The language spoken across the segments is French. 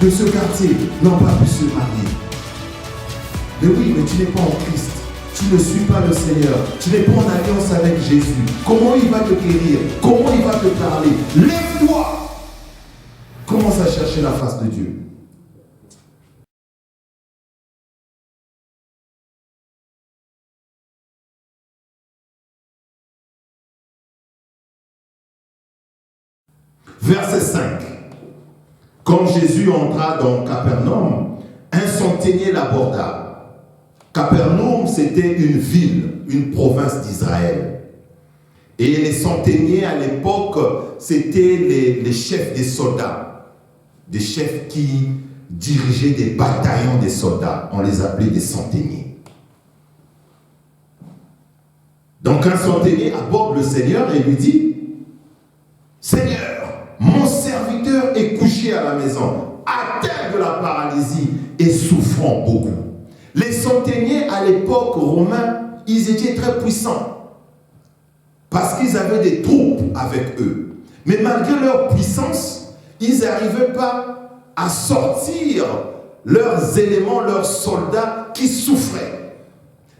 de ce quartier n'ont pas pu se marier. Mais oui, mais tu n'es pas en Christ. Tu ne suis pas le Seigneur. Tu n'es pas en alliance avec Jésus. Comment il va te guérir? Comment il va te parler? Lève-toi. Commence à chercher la face de Dieu. Verset 5. Quand Jésus entra dans Capernaum, un centenier l'aborda. Capernaum, c'était une ville, une province d'Israël. Et les centeniers, à l'époque, c'était les chefs des soldats. Des chefs qui dirigeaient des bataillons des soldats. On les appelait des centeniers. Donc un centenier aborde le Seigneur et lui dit, « Seigneur, mon serviteur est couché à la maison, atteint de la paralysie et souffrant beaucoup. » Les centeniers, à l'époque romaine, ils étaient très puissants parce qu'ils avaient des troupes avec eux. Mais malgré leur puissance, ils n'arrivaient pas à sortir leurs éléments, leurs soldats qui souffraient.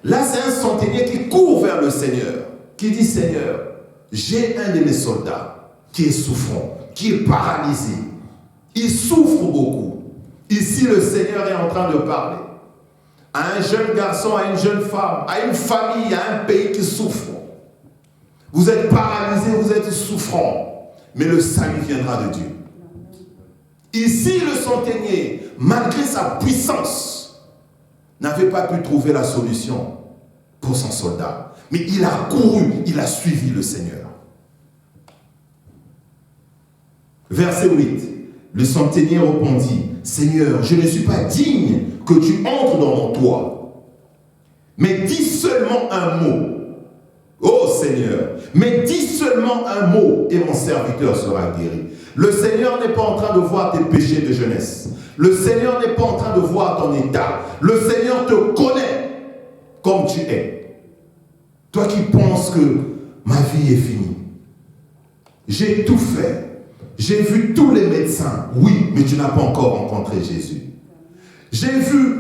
Là, c'est un centenier qui court vers le Seigneur, qui dit, « Seigneur, j'ai un de mes soldats qui est souffrant, qui est paralysé. Il souffre beaucoup. » Ici, le Seigneur est en train de parler à un jeune garçon, à une jeune femme, à une famille, à un pays qui souffre. Vous êtes paralysé, vous êtes souffrant, mais le salut viendra de Dieu. Ici, le centenier, malgré sa puissance, n'avait pas pu trouver la solution pour son soldat. Mais il a couru, il a suivi le Seigneur. Verset 8. Le centenier répondit, « Seigneur, je ne suis pas digne que tu entres dans mon toit. Mais dis seulement un mot. Oh Seigneur, mais dis seulement un mot et mon serviteur sera guéri. » Le Seigneur n'est pas en train de voir tes péchés de jeunesse. Le Seigneur n'est pas en train de voir ton état. Le Seigneur te connaît comme tu es. Toi qui penses que ma vie est finie. J'ai tout fait. J'ai vu tous les médecins. Oui, mais tu n'as pas encore rencontré Jésus. J'ai vu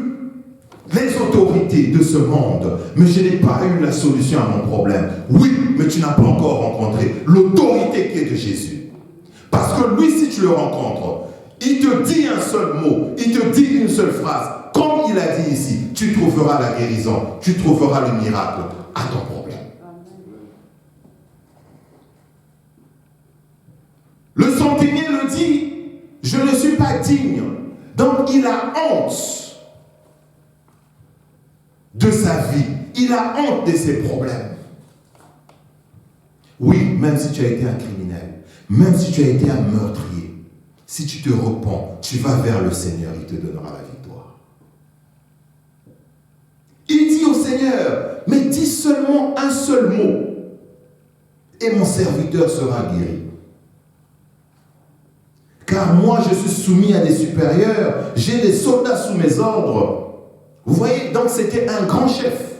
les autorités de ce monde, mais je n'ai pas eu la solution à mon problème. Oui, mais tu n'as pas encore rencontré l'autorité qui est de Jésus. Parce que lui, si tu le rencontres, il te dit un seul mot, il te dit une seule phrase. Comme il a dit ici, tu trouveras la guérison, tu trouveras le miracle à ton problème. Le centenier le dit, je ne suis pas digne. Donc il a honte de sa vie. Il a honte de ses problèmes. Oui, même si tu as été un criminel, même si tu as été un meurtrier, si tu te repens, tu vas vers le Seigneur, il te donnera la victoire. Il dit au Seigneur, mais dis seulement un seul mot et mon serviteur sera guéri. Car moi, je suis soumis à des supérieurs, j'ai des soldats sous mes ordres. Vous voyez, donc c'était un grand chef.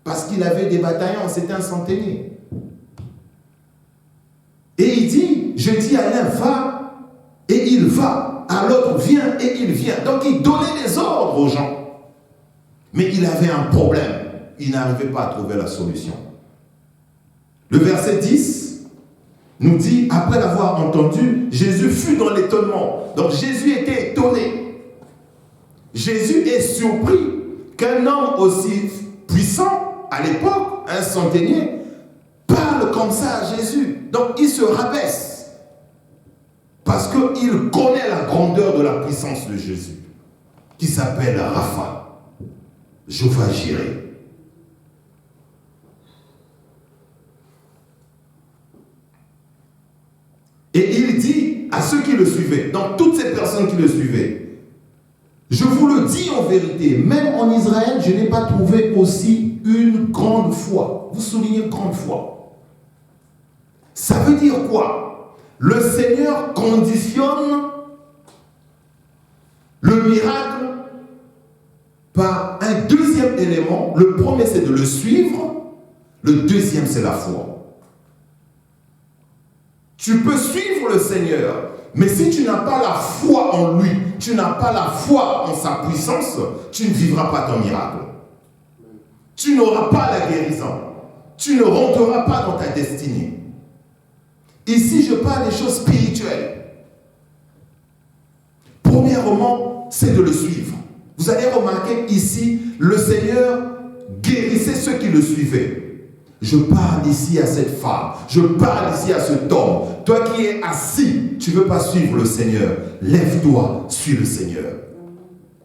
Parce qu'il avait des bataillons, c'était un centenier. Et il dit, je dis à l'un, va, et il va. À l'autre, viens, et il vient. Donc il donnait des ordres aux gens. Mais il avait un problème. Il n'arrivait pas à trouver la solution. Le verset 10 nous dit, après l'avoir entendu, Jésus fut dans l'étonnement. Donc Jésus était étonné. Jésus est surpris qu'un homme aussi puissant, à l'époque, un centenier, parle comme ça à Jésus. Donc il se rabaisse. Parce qu'il connaît la grandeur de la puissance de Jésus, qui s'appelle Rapha, Jéhovah Jireh. Et il dit à ceux qui le suivaient, donc toutes ces personnes qui le suivaient, je vous le dis en vérité, même en Israël, je n'ai pas trouvé aussi une grande foi. Vous soulignez grande foi. Ça veut dire quoi? Le Seigneur conditionne le miracle par un deuxième élément. Le premier, c'est de le suivre. Le deuxième, c'est la foi. Tu peux suivre le Seigneur, mais si tu n'as pas la foi en lui, tu n'as pas la foi en sa puissance, tu ne vivras pas ton miracle. Tu n'auras pas la guérison. Tu ne rentreras pas dans ta destinée. Ici, je parle des choses spirituelles. Premièrement, c'est de le suivre. Vous allez remarquer ici, le Seigneur guérissait ceux qui le suivaient. Je parle ici à cette femme, je parle ici à cet homme. Toi qui es assis, tu ne veux pas suivre le Seigneur. Lève-toi, suis le Seigneur.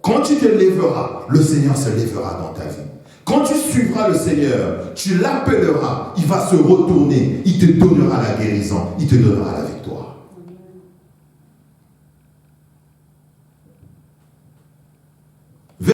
Quand tu te lèveras, le Seigneur se lèvera dans ta vie. Quand tu suivras le Seigneur, tu l'appelleras, il va se retourner, il te donnera la guérison, il te donnera la vie.